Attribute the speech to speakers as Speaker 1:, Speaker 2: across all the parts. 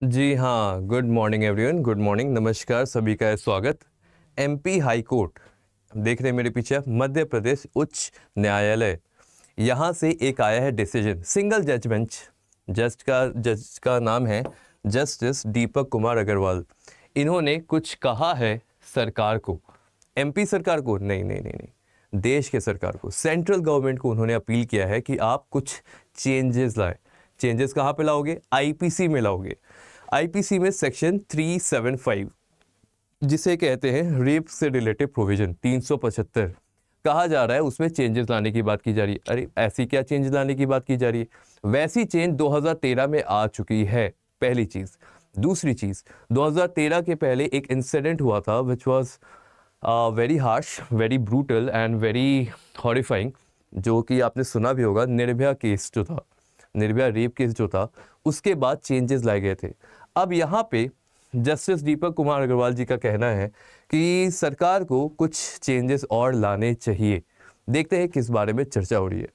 Speaker 1: जी हाँ, good morning everyone, good morning, नमस्कार, सभी का है स्वागत। एमपी हाई कोर्ट, देख रहे हैं मेरे पीछे, मध्य प्रदेश उच्च न्यायालय, यहाँ से एक आया है डिसीजन, सिंगल जज बेंच। जज का नाम है जस्टिस दीपक कुमार अग्रवाल। इन्होंने कुछ कहा है सरकार को, एमपी सरकार को नहीं नहीं नहीं नहीं, देश के सरकार को, सेंट्रल गवर्नमेंट को उन्होंने अपील किया है कि आप कुछ चेंजेस लाएं। चेंजेस कहाँ पे लाओगे? आईपीसी में लाओगे। आईपीसी में सेक्शन 375 जिसे कहते हैं रेप से रिलेटेड प्रोविजन 375 कहा जा रहा है, उसमें चेंजेस लाने की बात की जा रही है। अरे ऐसी क्या चेंज लाने की बात की जा रही है? वैसी चेंज 2013 में आ चुकी है, पहली चीज। दूसरी चीज, 2013 के पहले एक इंसिडेंट हुआ था which was very harsh, very brutal and very horrifying, जो कि आपने सुना भी होगा, निर्भया केस जो था, निर्भया रेप केस जो था, उसके बाद चेंजेस लाए गए थे। अब यहाँ पे जस्टिस दीपक कुमार अग्रवाल जी का कहना है कि सरकार को कुछ चेंजेस और लाने चाहिए। देखते हैं किस बारे में चर्चा हो रही है।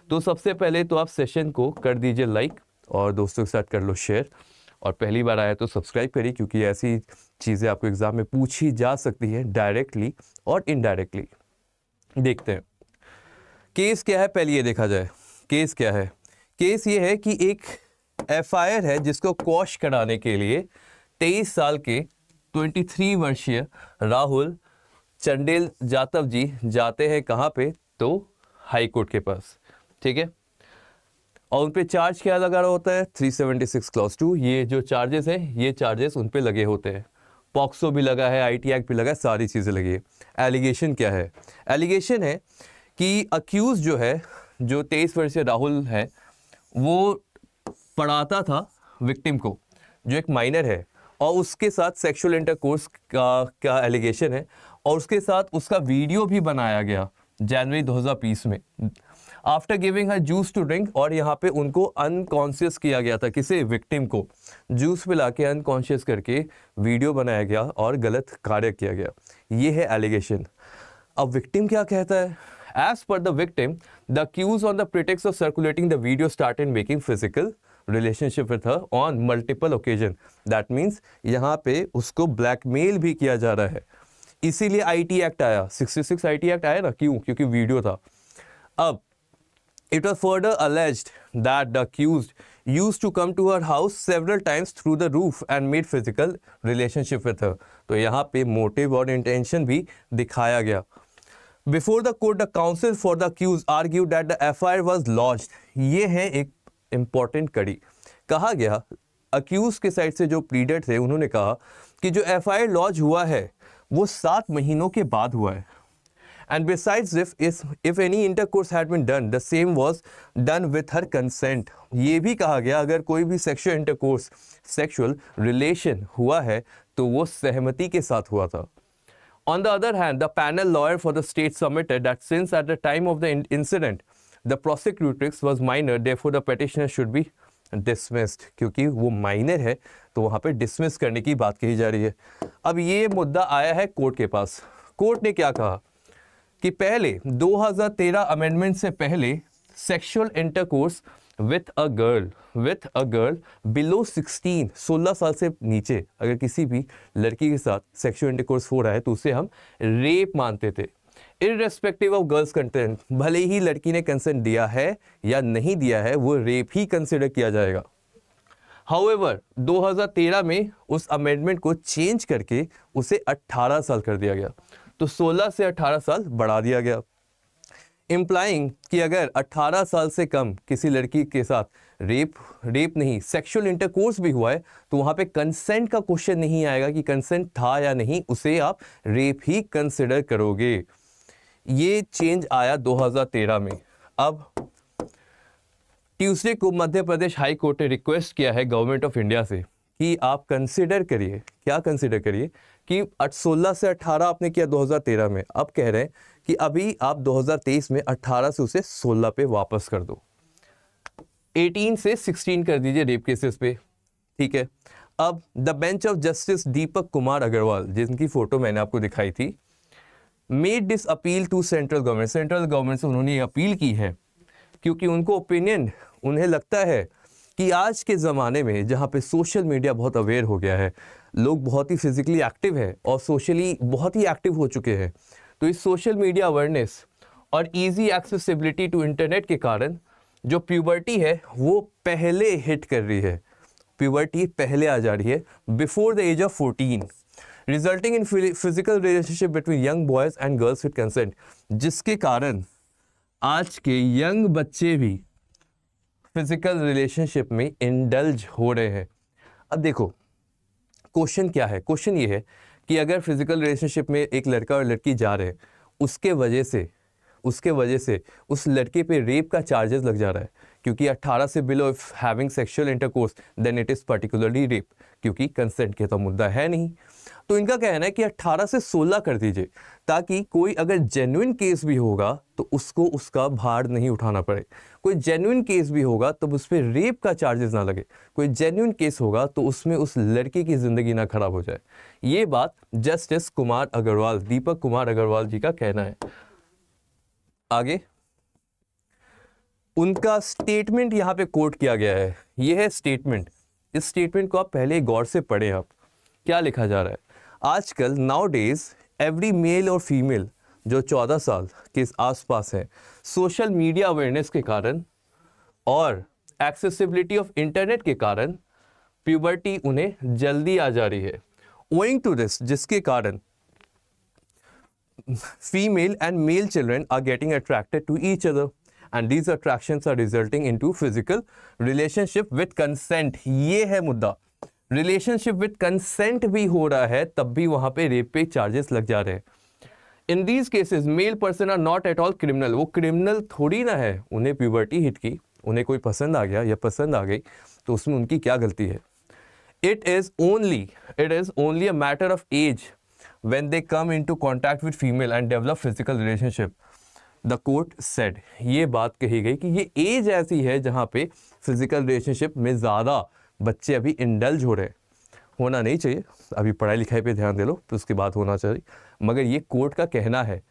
Speaker 1: तो सबसे पहले तो आप सेशन को कर दीजिए लाइक और दोस्तों के साथ कर लो शेयर, और पहली बार आया तो सब्सक्राइब करिए, क्योंकि ऐसी चीज़ें आपको एग्जाम में पूछी जा सकती हैं डायरेक्टली और इनडायरेक्टली। देखते हैं केस क्या है, पहले ये देखा जाए केस क्या है। केस ये है कि एक एफआईआर है जिसको क्वॉश कराने के लिए 23 साल के 23 वर्षीय राहुल चंडेल जाटव जी जाते हैं कहाँ पे? तो हाई कोर्ट के पास, ठीक है। और उन पे चार्ज क्या लगा रहा होता है? 376 क्लॉज 2। ये जो चार्जेस हैं, ये चार्जेस उन पे लगे होते हैं। पॉक्सो भी लगा है, आईटी एक्ट भी लगा है, सारी चीज़ें लगी है। एलिगेशन क्या है? एलिगेशन है कि अक्यूज जो है, जो 23 वर्षीय राहुल है, वो पढ़ाता था विक्टिम को, जो एक माइनर है, और उसके साथ सेक्सुअल इंटरकोर्स का एलिगेशन है, और उसके साथ उसका वीडियो भी बनाया गया जनवरी 2020 में, after giving her juice to drink. और यहाँ पे उनको अनकॉन्शियस किया गया था, किसे? विक्टिम को जूस पिला के अनकॉन्शियस करके वीडियो बनाया गया और गलत कार्य किया गया। ये है एलिगेशन। अब विक्टिम क्या कहता है? As per the victim, the accused on the pretext of circulating the video started making physical relationship with her on multiple occasion. That means यहाँ पे उसको blackmail भी किया जा रहा है। इसीलिए आईटी एक्ट आया, 66 आईटी एक्ट आया ना, क्यों? क्योंकि वीडियो था। अब it was further alleged that the accused used to come to her house several times through the roof and made physical relationship with her. तो यहाँ पे motive और intention भी दिखाया गया। Before the court, the counsel for the accused argued that the FIR was lodged. ये है एक important कड़ी। कहा गया, accused के साइड से जो प्लीडर थे, उन्होंने कहा कि जो FIR लॉन्च हुआ है वो 7 महीनों के बाद हुआ है। And besides, if any intercourse had been done, the same was done with her consent. ये भी कहा गया, अगर कोई भी sexual intercourse, sexual relation हुआ है तो वो सहमति के साथ हुआ था। On the other hand, the panel lawyer for the state submitted that since at the time of the incident, the prosecutrix was minor, therefore the petitioner should be dismissed. क्योंकि वो minor है तो वहाँ पे dismiss करने की बात कही जा रही है। अब ये मुद्दा आया है कोर्ट के पास। कोर्ट ने क्या कहा कि पहले 2013 अमेंडमेंट से पहले sexual intercourse with a girl below 16 साल से नीचे अगर किसी भी लड़की के साथ सेक्सुअल इंटरकोर्स हो रहा है तो उसे हम रेप मानते थे, इररेस्पेक्टिव ऑफ गर्ल्स कंसेंट। भले ही लड़की ने कंसेंट दिया है या नहीं दिया है, वो रेप ही कंसिडर किया जाएगा। हाउएवर 2013 में उस अमेंडमेंट को चेंज करके उसे 18 साल कर दिया गया, तो 16 से 18 साल बढ़ा दिया गया, इम्प्लाइंग कि अगर 18 साल से कम किसी लड़की के साथ रेप नहीं, सेक्सुअल इंटरकोर्स भी हुआ है तो वहाँ पे कंसेंट का क्वेश्चन नहीं आएगा कि कंसेंट था या नहीं, उसे आप रेप ही कंसिडर करोगे। ये चेंज आया 2013 में। अब ट्यूसडे को मध्य प्रदेश हाई कोर्ट ने रिक्वेस्ट किया है गवर्नमेंट ऑफ इंडिया से कि आप कंसिडर करिए, क्या कंसिडर करिए कि 16 से 18 आपने किया 2013 में, अब कह रहे हैं कि अभी आप 2023 में 18 से उसे 16 पे वापस कर दो, 18 से 16 कर दीजिए रेप केसेस पे, ठीक है। अब the bench of justice Deepak Kumar Agarwal, जिनकी फोटो मैंने आपको दिखाई थी, made this appeal to central government. Central government से उन्होंने ये अपील की है क्योंकि उनको ओपिनियन, उन्हें लगता है कि आज के ज़माने में जहाँ पे सोशल मीडिया बहुत अवेयर हो गया है, लोग बहुत ही फिजिकली एक्टिव है और सोशली बहुत ही एक्टिव हो चुके हैं, तो इस सोशल मीडिया अवेयरनेस और इजी एक्सेसिबिलिटी टू इंटरनेट के कारण जो प्यूबर्टी है वो पहले हिट कर रही है, प्यूबर्टी पहले आ जा रही है, before the age of 14, resulting in physical relationship between young boys and girls with consent, जिसके कारण आज के यंग बच्चे भी फिजिकल रिलेशनशिप में इंडल्ज हो रहे हैं। अब देखो क्वेश्चन क्या है, क्वेश्चन ये है कि अगर फिजिकल रिलेशनशिप में एक लड़का और लड़की जा रहे हैं, उसके वजह से उस लड़के पे रेप का चार्जेस लग जा रहा है, क्योंकि 18 से below if having sexual intercourse then it is particularly rape, क्योंकि कंसेंट के तो मुद्दा है नहीं। तो इनका कहना है कि 18 से 16 कर दीजिए, ताकि कोई अगर जेन्युइन केस भी होगा तो उसको उसका भार नहीं उठाना पड़े, कोई जेन्युइन केस भी होगा तब उस पर रेप का चार्जेस ना लगे, कोई जेन्युइन केस होगा तो उसमें उस लड़के की ज़िंदगी ना खराब हो जाए। ये बात जस्टिस कुमार अग्रवाल, दीपक कुमार अग्रवाल जी का कहना है। आगे उनका स्टेटमेंट यहाँ पे कोट किया गया है, ये है स्टेटमेंट। इस स्टेटमेंट को आप पहले गौर से पढ़ें। आप क्या लिखा जा रहा है, आजकल नाउ डेज एवरी मेल और फीमेल जो 14 साल के आसपास है, सोशल मीडिया अवेयरनेस के कारण और एक्सेसिबिलिटी ऑफ इंटरनेट के कारण प्यूबर्टी उन्हें जल्दी आ जा रही है। ओइंग टू दिस, जिसके कारण female and male children are getting attracted to each other and these attractions are resulting into physical relationship with consent। ये है मुद्दा, रिलेशनशिप विद कंसेंट भी हो रहा है, तब भी वहां पे रेप पे चार्जेस लग जा रहे हैं। In these cases male person are not at all criminal, वो क्रिमिनल थोड़ी ना है, उन्हें प्यूबर्टी हिट की, उन्हें कोई पसंद आ गया या पसंद आ गई तो उसमें उनकी क्या गलती है। It is only a matter of age when they come into contact with female and develop physical relationship, the court said। ये बात कही गई कि ये एज ऐसी है जहाँ पे फिजिकल रिलेशनशिप में ज़्यादा बच्चे अभी इंडल्ज हो रहे हैं। होना नहीं चाहिए, अभी पढ़ाई लिखाई पे ध्यान दे लो तो उसके बाद होना चाहिए, मगर ये कोर्ट का कहना है।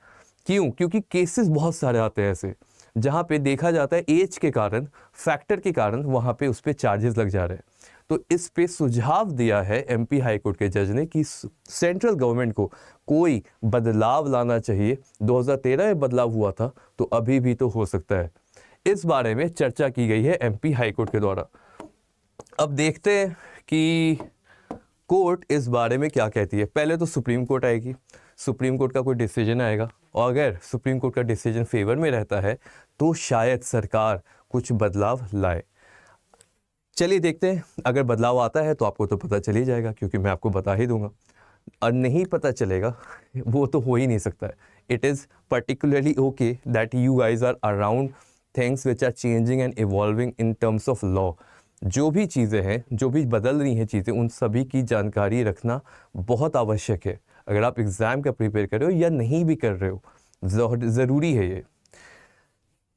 Speaker 1: क्यों? क्योंकि केसेस बहुत सारे आते हैं ऐसे जहाँ पे देखा जाता है एज के कारण, फैक्टर के कारण वहाँ पे उस पर चार्जेस लग जा रहे हैं। तो इस पे सुझाव दिया है एमपी हाई कोर्ट के जज ने कि सेंट्रल गवर्नमेंट को कोई बदलाव लाना चाहिए। 2013 में बदलाव हुआ था तो अभी भी तो हो सकता है। इस बारे में चर्चा की गई है एमपी हाई कोर्ट के द्वारा। अब देखते हैं कि कोर्ट इस बारे में क्या कहती है। पहले तो सुप्रीम कोर्ट आएगी, सुप्रीम कोर्ट का कोई डिसीजन आएगा और अगर सुप्रीम कोर्ट का डिसीजन फेवर में रहता है तो शायद सरकार कुछ बदलाव लाए। चलिए देखते हैं, अगर बदलाव आता है तो आपको तो पता चल ही जाएगा, क्योंकि मैं आपको बता ही दूंगा, और नहीं पता चलेगा वो तो हो ही नहीं सकता है। It is particularly okay that you guys are around things which are changing and evolving in terms of law. जो भी चीज़ें हैं, जो भी बदल रही हैं चीज़ें, उन सभी की जानकारी रखना बहुत आवश्यक है। अगर आप एग्ज़ाम का प्रिपेयर कर रहे हो या नहीं भी कर रहे हो, ज़रूरी है ये।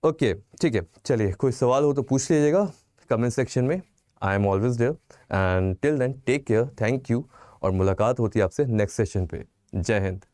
Speaker 1: ओके ठीक है, चलिए कोई सवाल हो तो पूछ लीजिएगा कमेंट सेक्शन में। I am always there and till then take care, thank you, और मुलाकात होती है आपसे नेक्स्ट सेशन पे। जय हिंद।